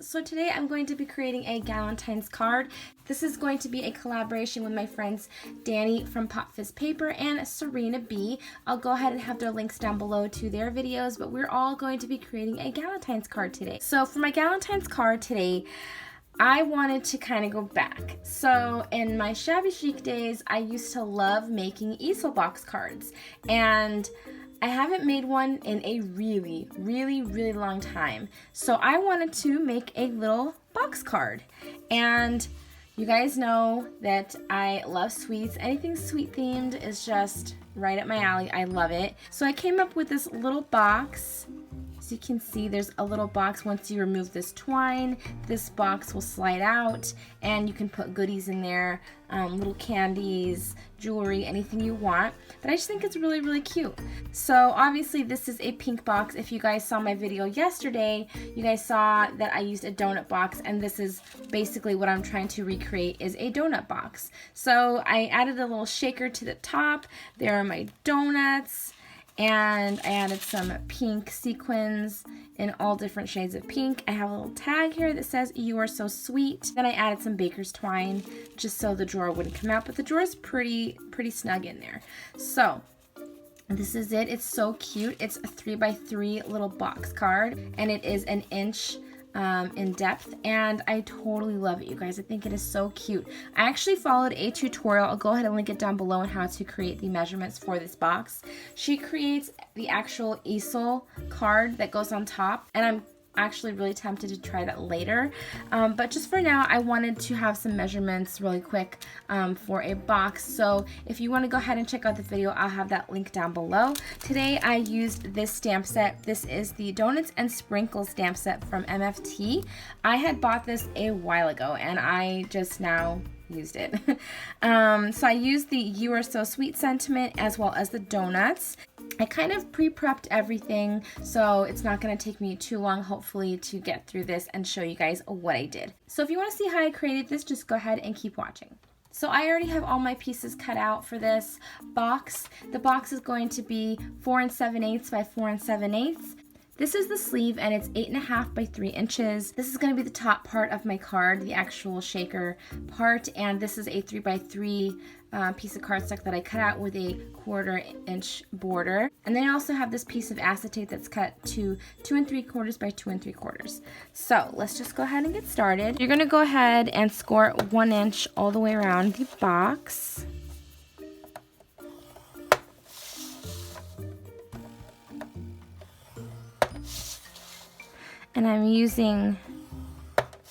friends. So today I'm going to be creating a Galentines card. This is going to be a collaboration with my friends Danny from Pop Fizz Paper and Sabrina B. I'll go ahead and have their links down below to their videos, but we're all going to be creating a Galentines card today. So for my Galentines card today, I wanted to kind of go back. So in my shabby chic days, I used to love making easel box cards, and I haven't made one in a really long time. So I wanted to make a little box card. And you guys know that I love sweets. Anything sweet themed is just right up my alley. I love it. So I came up with this little box. As you can see, there's a little box. Once you remove this twine, this box will slide out and you can put goodies in there, little candies, jewelry, anything you want. But I just think it's really cute. So obviously this is a pink box. If you guys saw my video yesterday, you guys saw that I used a donut box, and this is basically what I'm trying to recreate, is a donut box. So I added a little shaker to the top. There are my donuts. And I added some pink sequins in all different shades of pink. I have a little tag here that says "You are so sweet." Then I added some baker's twine just so the drawer wouldn't come out, but the drawer is pretty snug in there. So this is it. It's so cute. It's a 3x3 little box card, and it is an inch in depth, and I totally love it, you guys. I think it is so cute. I actually followed a tutorial. I'll go ahead and link it down below on how to create the measurements for this box. She creates the actual easel card that goes on top, and I'm actually really tempted to try that later, but just for now I wanted to have some measurements really quick for a box. So if you want to go ahead and check out the video, I'll have that link down below. Today I used this stamp set. This is the Donuts and Sprinkles stamp set from MFT. I had bought this a while ago and I just now used it. So I used the "You Are So Sweet" sentiment as well as the donuts. I kind of pre-prepped everything, so it's not going to take me too long, hopefully, to get through this and show you guys what I did. So if you want to see how I created this, just go ahead and keep watching. So I already have all my pieces cut out for this box. The box is going to be 4 7/8 by 4 7/8. This is the sleeve, and it's 8.5 by 3 inches. This is going to be the top part of my card, the actual shaker part, and this is a 3x3 piece of cardstock that I cut out with a 1/4 inch border. And then I also have this piece of acetate that's cut to 2 3/4 by 2 3/4. So let's just go ahead and get started. You're going to go ahead and score 1 inch all the way around the box. And I'm using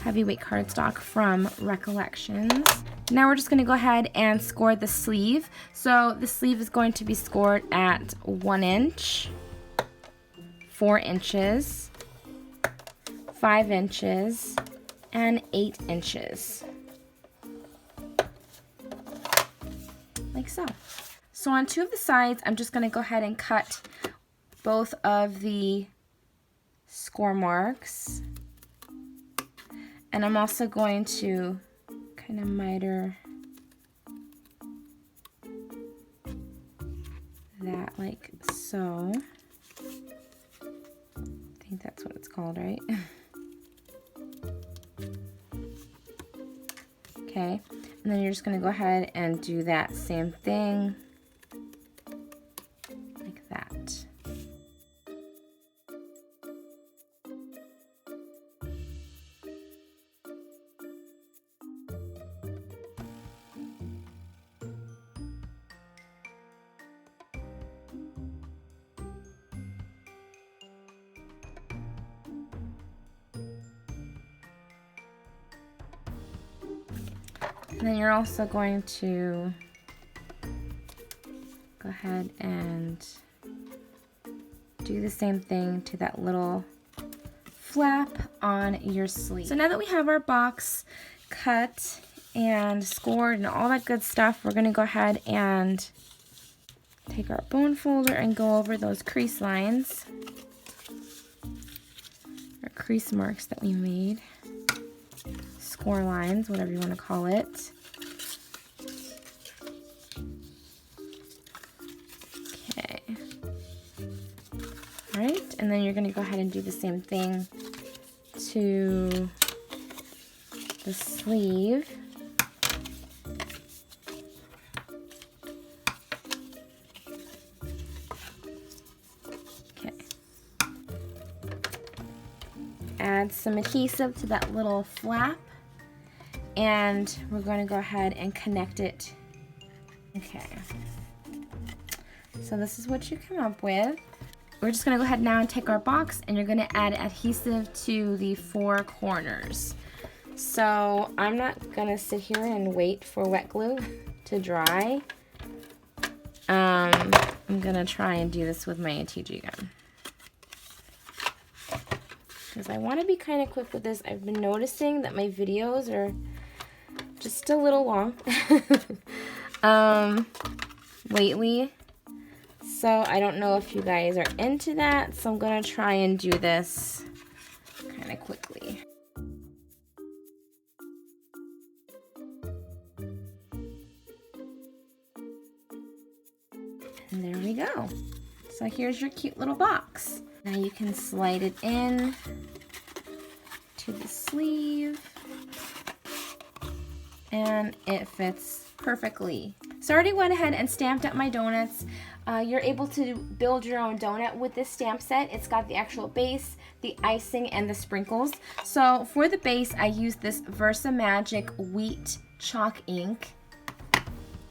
heavyweight cardstock from Recollections. Now we're just going to go ahead and score the sleeve. So the sleeve is going to be scored at 1 inch, 4 inches, 5 inches, and 8 inches. Like so. So on 2 of the sides, I'm just going to go ahead and cut both of the score marks, and I'm also going to kind of miter that like so. I think that's what it's called, right? Okay, and then you're just going to go ahead and do that same thing like that. And then you're also going to go ahead and do the same thing to that little flap on your sleeve. So now that we have our box cut and scored and all that good stuff, we're going to go ahead and take our bone folder and go over those crease lines, or crease marks that we made. Score lines, whatever you want to call it. Okay. Alright, and then you're going to go ahead and do the same thing to the sleeve. Okay. Add some adhesive to that little flap, and we're going to go ahead and connect it. Okay. So this is what you come up with. We're just gonna go ahead now and take our box, and you're gonna add adhesive to the 4 corners. So I'm not gonna sit here and wait for wet glue to dry. I'm gonna try and do this with my ATG gun, because I want to be kind of quick with this. I've been noticing that my videos are just a little long lately. So I don't know if you guys are into that, so I'm gonna try and do this kind of quickly. And there we go. So here's your cute little box. Now you can slide it in to the sleeve, and it fits perfectly. So I already went ahead and stamped up my donuts. You're able to build your own donut with this stamp set. It's got the actual base, the icing, and the sprinkles. So for the base, I used this Versa Magic wheat chalk ink.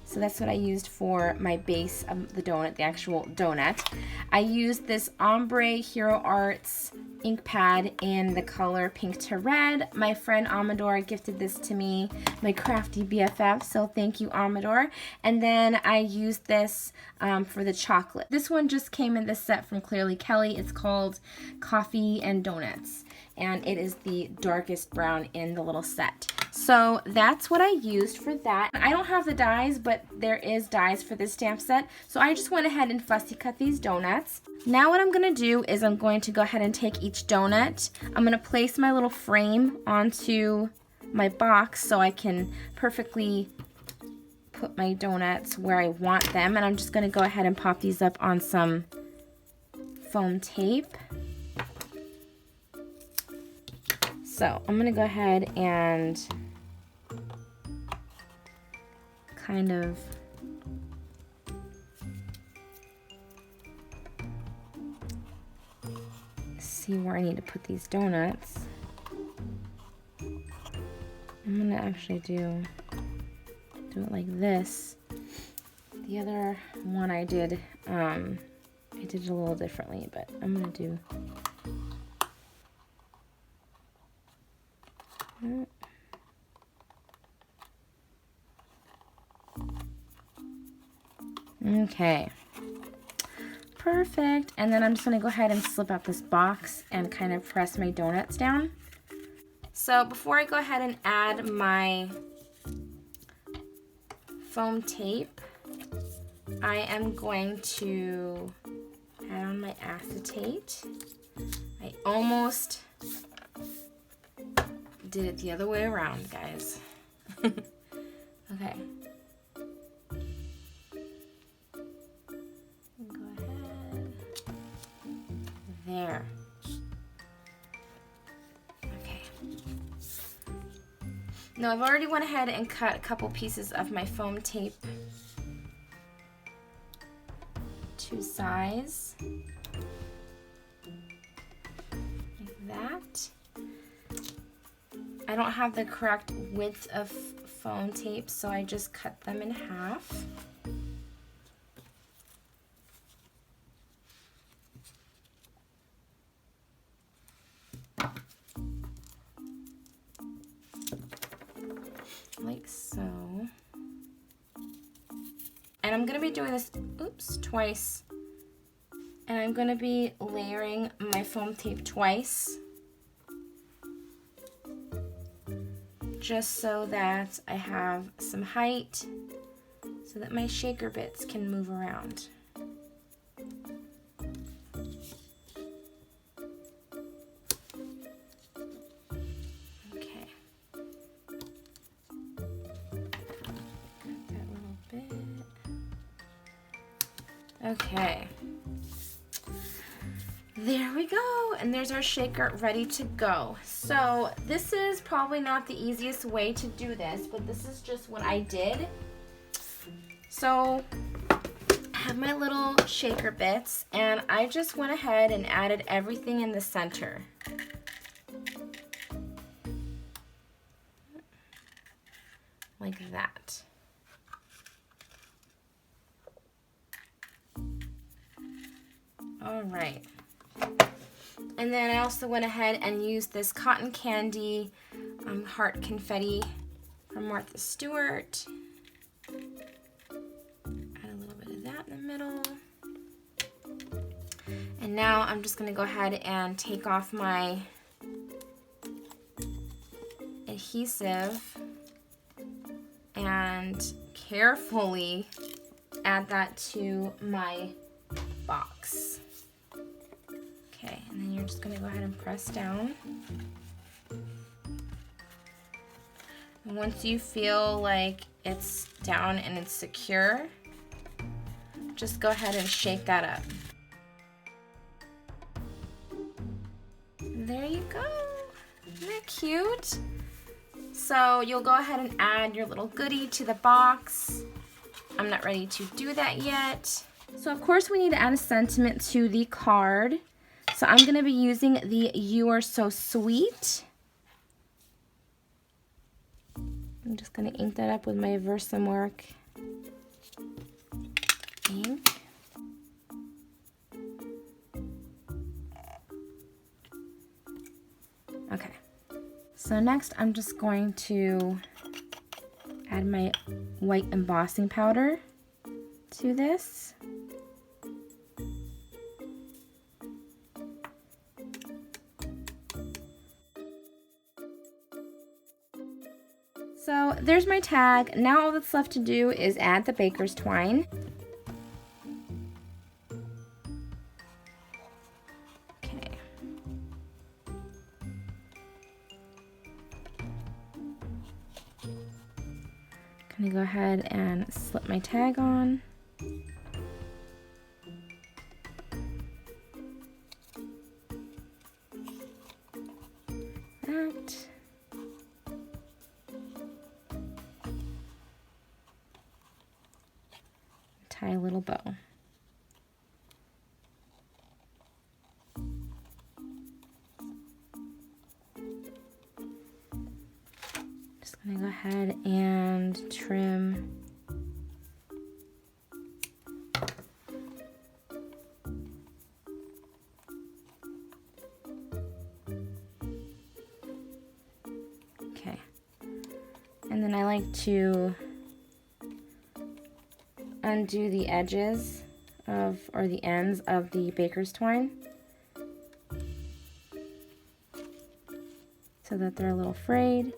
So that's what I used for my base of the donut, the actual donut. I used this Ombre Hero Arts ink pad in the color pink to red. My friend Amador gifted this to me, my crafty BFF, so thank you, Amador. And then I used this for the chocolate. This one just came in this set from Clearly Kelly. It's called Coffee and Donuts, and it is the darkest brown in the little set. So that's what I used for that. I don't have the dies, but there is dies for this stamp set. So I just went ahead and fussy cut these donuts. Now what I'm gonna do is I'm going to go ahead and take each donut. I'm gonna place my little frame onto my box so I can perfectly put my donuts where I want them. And I'm just gonna go ahead and pop these up on some foam tape. So I'm gonna go ahead and kind of see where I need to put these donuts. I'm gonna actually do it like this. The other one I did it a little differently, but I'm gonna do that. Okay, perfect. And then I'm just gonna go ahead and slip out this box and kind of press my donuts down. So before I go ahead and add my foam tape, I am going to add on my acetate. I almost did it the other way around, guys. Okay. Go ahead. There. Okay. Now I've already went ahead and cut a couple pieces of my foam tape to size. Like that. I don't have the correct width of foam tape, so I just cut them in half. Like so. And I'm gonna be doing this, twice. And I'm gonna be layering my foam tape twice, just so that I have some height so that my shaker bits can move around. Okay. Got that little bit. Okay. There we go, and there's our shaker ready to go. So this is probably not the easiest way to do this, but this is just what I did. So I have my little shaker bits, and I just went ahead and added everything in the center. Like that. All right. And then I also went ahead and used this cotton candy heart confetti from Martha Stewart. Add a little bit of that in the middle. And now I'm just going to go ahead and take off my adhesive and carefully add that to my box. Okay, and then you're just going to go ahead and press down. And once you feel like it's down and it's secure, just go ahead and shake that up. There you go. Isn't that cute? So you'll go ahead and add your little goodie to the box. I'm not ready to do that yet. So of course we need to add a sentiment to the card. So I'm going to be using the "You Are So Sweet." I'm just going to ink that up with my Versamark ink. Okay. So next I'm just going to add my white embossing powder to this. So there's my tag. Now all that's left to do is add the baker's twine. Okay. Gonna go ahead and slip my tag on. That. Tie a little bow. Just gonna go ahead and trim okay, and then I like to undo the edges of, or the ends of the baker's twine so that they're a little frayed.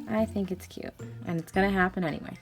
I think it's cute, and it's gonna happen anyway.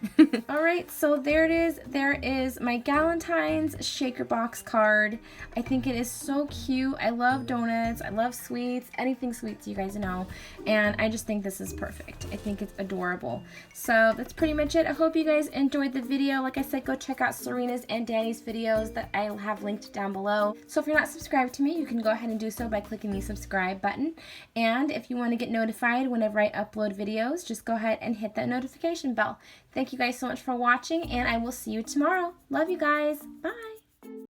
Alright, so there it is. There is my Galentines shaker box card. I think it is so cute. I love donuts, I love sweets, anything sweets, you guys know, and I just think this is perfect. I think it's adorable. So that's pretty much it. I hope you guys enjoyed the video. Like I said, go check out Sabrina's and Danny's videos that I'll have linked down below. So if you're not subscribed to me, you can go ahead and do so by clicking the subscribe button. And if you want to get notified whenever I upload videos, just go ahead and hit that notification bell. Thank you guys so much for watching, and I will see you tomorrow. Love you guys. Bye.